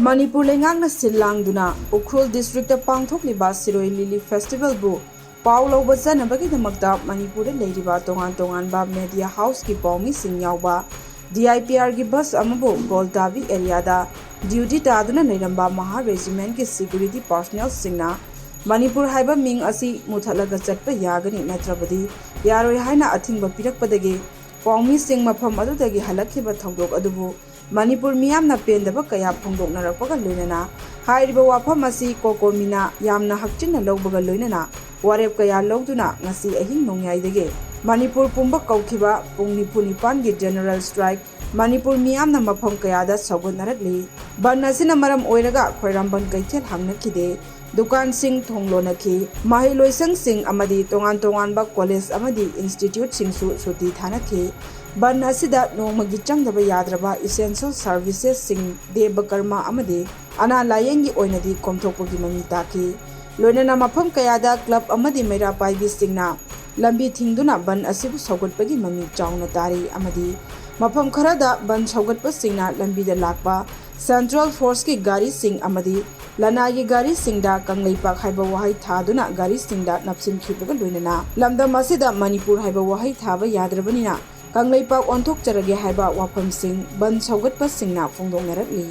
Manipur lengang silanggduna Ukhrul district pangthokliba Siroi Lily Festival bu pau lawba janabagi damakta Manipur leiriba tongan ba media house ki pawmi sing yawba DIPR ki bus amabu Boldavi area da duty taduna leiramba Maha regiment ki security personnel singna Manipur haiba ming asi muthalaga chatpa yagani natrabadi yaroi haina athingba pirakpadagi pawmi sing mafam adudagi halakhiba thongdok adubu Manipur miyamna pendaba kaya phongdoknarapga loinana hairiba wafam asi kokomina yamna hakchinna lawbaga loinana warep kaya lawduna ngasi ahing nongyaidage Manipur pumba kaukhiba pungni punipan gi general strike Manipur miyamna mafam kayada saugonnarakli banasina maram oiraga khoiramban kaikhel hamnakide dukan sing thonglonaki mahiloisang sing amadi tongan ba college amadi institute singsu suti thanaki ban asida nongmagi changdaba yadraba essential services sing deba karma amadi ana layengi oinadi komthokpogi mami taki loinana mafam kayada club amadi meira paibi singna lambi thingduna ban asibu sogotpagi mami chauna tari amadi mafam kharada ban sogatpa singna lambi da lakpa central force ki gari sing amadi lana gi gari singda kanglaipak haiba wahai thaduna gari singda napsin khibaga loinana lamda masida manipur haiba wahai thaba yadrabanina kanglaipak onthok charage haiba wafam sing ban saugatpa singna phongdongnarakli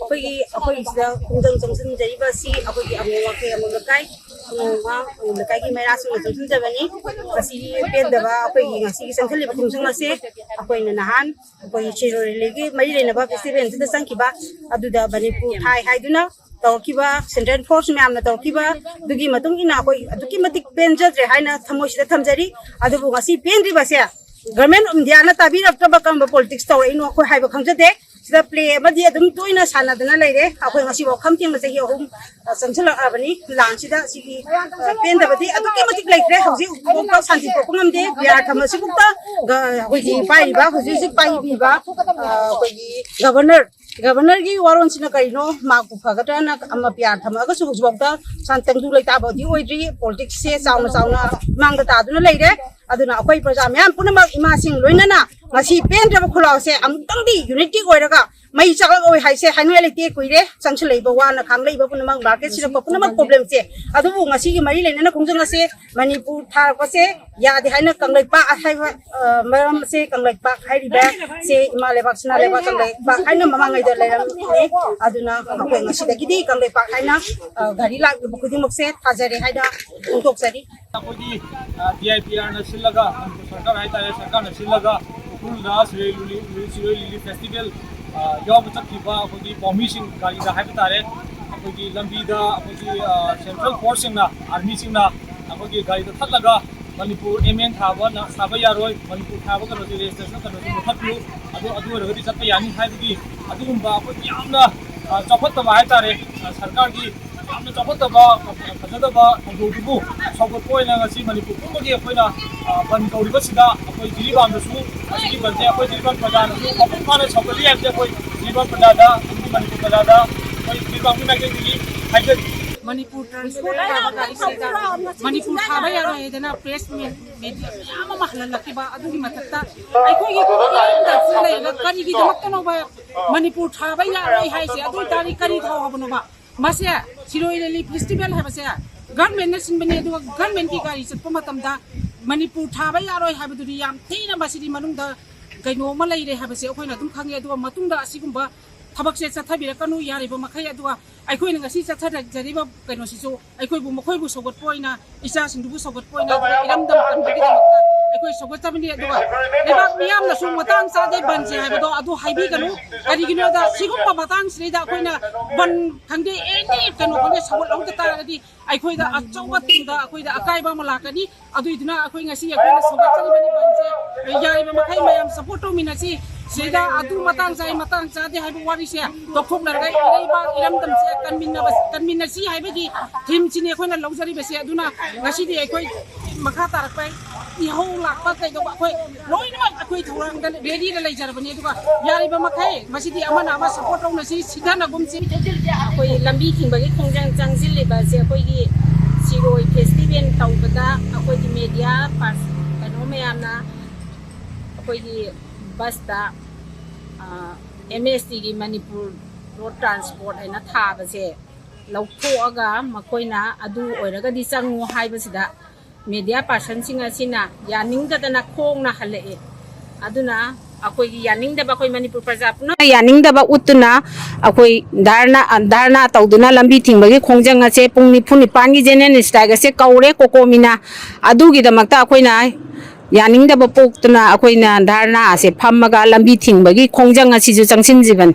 अखोई सिदा खुंजंग जंगसन जरिबा सी अखोई अमोवा के Amola kai Amola kai की मेरा सुन जंगसन जबनी असी पेदबा अखोई ngasi की संखले खुंजंग असे अखोई नहान अखोई चिरोलेगी मरी लेनबा फेस्टिवल सिदा संखिबा अदुदा बनिपुर हाई हाइदुना तौकिबा सेंट्रल फोर्स में आमना तौकिबा दुगी मतुंग इना अखोई अदुकी मतिक पेंजद्रे हाइना थमोसिदा थमजरी अदुबु ngasi पेंद्रिबा से गवर्नमेंट इंडिया ना ताबिरक्तबा कंबा पॉलिटिक्स तौइनो अखोई हाइबा खंजदे सिदा प्ले मदी अदुम तोइना सानादना लेरे अखोई ngasi वो खमथिंग मसे हि अहुम संसला अबनी लांसिदा सिगी पेंदबदी अदुकी मतिक लेख्रे हौजि उबका शांति पोकंगमदे बियार थमसिबुक्ता अखोई पाइबा हौजि पाइबिबा अखोई गवर्नर की वारोंसिना करिनो माकु फगतना अमा प्यार थमगसु हुजबक्ता शांतंगदु लेताबदी ओइद्रि पॉलिटिक्स से चाउना मांगदा तादुना लेरे अदुना अखोई प्रजा म्याम पुनमक इमासिंग लोइनना ngasi पेंद्रब खुलावसे अमुक्तंगदी यूनिटी ओइरगा मई चागल ओइ हाइसे हाइनो लेते कुइरे संगसलेबा वाना खांगलेबा पुनमक मार्केट सिरप पुनमक प्रॉब्लम से अदुबु ngasi की मरी लेनना खुंजंगसे मणिपुर थारपसे यादे हाइना कंगलेपा हाइबा मरम से कंगलेपा हाइरिबा से इमालेबा सनालेबा कंगलेपा हाइना ममांगैदा लेरमने अदुना अखोई ngasi दगिदि कंगलेपा हाइना गाड़ी लाग खुदिमकसे थाजरे हाइदा उंतोकसरी अखोई DIPR ना सिलगा सरकार हाइतारे सरकार ना सिलगा उखुलदा सिरोई लिली फेस्टिवल याव चक्किबा अखोई पॉमिसिंग गालीदा हाइबा तारे अखोई लंबीदा अखोई सेंट्रल फोर्स सिंगना आर्मी सिंगना अखोई गालीदा थलगा मणिपुर एमएन थाबा ना साबा यारोय मणिपुर थाबा कनो रेजिस्ट्रेशन कनो मुथत्लु अदु रगदि चप्पा यानी हाइबगी अदुगुंबा अखोई यामना चौफत्तबा हाइतारे सरकार की यामना चौफत्तबा फजदबा थोंदोदुबु सौगतपोइना ngasi मणिपुर पुंबगी अखोइना बन कौरिबसिदा अखोई जिरिबामदसु असि बनते अखोई जिरिबाम प्रजानसु मफुं फाना सौगतलि हाइबजे अखोई जिरिबाम प्रजादा मणिपुर प्रजादा अखोई जिरिबामनि नागेदि हाइगद मणिपुर ट्रांसपोर्ट मणिपुर थाबा यारो हेदना प्रेस मीडिया यामा महललकिबा अदुगी मथक्ता आइखोगी दा करिगी दमक्तनोबा मणिपुर थाबा यारो हाइसे अदु तारी करि थावबनोबा मसे सिरोई लिली फेस्टिवल हाबसे गवर्नमेंट ने सिनबने अदु गवर्नमेंट की गाड़ी चतप मतमदा मणिपुर थाबा यारो हाबदुरी याम थेना मसिदी मनुंगदा कइनोमा लैरे हाबसे अखोइना दुम खांगे अदु मतुंगदा असिगुंबा थबकसे चथाबिरकनु यारिबा मखै अदुवा अखोइना ngasi चथाजरिबा कइनोसिसु अखोइबु मखोइबु सौगतपोइना इसा सिंदुबु सौगतपोइना इरमदम कंबगिदमक्ता अखोइ सौगतबनि अदुवा लेबाक मियामना सु मतंग सादे बनसे हाइबदो अदु हाइबिगनु करिगिनोदा सिगुम्बा मतंग सिदा अखोइना बन खंगे एनी कनो खंगे सौगत लौदा तारगदि अखोइदा अचौबा तिंदा अखोइदा अकाइबा मलाकनि अदुइदुना अखोइ ngasi अखोइना सौगतचलिबनि बनसे यारिबा मखै मयाम सपोर्ट तौमिनासि सिदा अदु मतंग चादे हाइबु वारिसे तोखोकनरगा इरैबा इरमदमसे कन्मिनसी हाइबगी थीम चिने अखोइना लौजरिबसे अदुना ngasiदि अखोइ मखा तारकपाय इहो लाकपा कैदोबा अखोइ लोइनमक अखोइ थौरांग रेडी ला लैजरबनि अदुगा यारिबा मखै मसिदि अमना अमा सपोर्ट तौनसि सिधानगुमसि अखोइ लंबी थिंबगी खुंजंग चंगजिलिबासे अखोइगी सिरोई फेस्टिवल तौबदा अखोइगी मीडिया पास कनो मयामना अखोइगी बसता MST की मणिपुर रोड ट्रांसपोर्ट है थाबसे लौथोगा मखोइना अदु ओइरगदि चंगो हाइबसिदा मीडिया पर्सन सिंग असिना यानिंगदना खोंगना हले अदुना अखोई यानिंगदबा अखोई मणिपुर प्रजा पुना यानिंगदबा उतुना अखोई धारणा तौदुना लंबी थिंबगी खोंजंग असे पुंग निफु निपान की जेनेरल स्ट्राइक असे कौरे कोकोमिना अदुगिदमक्ता अखोइना यानिंगदबा पोक्तुना अखोइना धारणा असे फम्मगा लंबी थिंबगी खोंजंग असिजु चंगसिनजिबन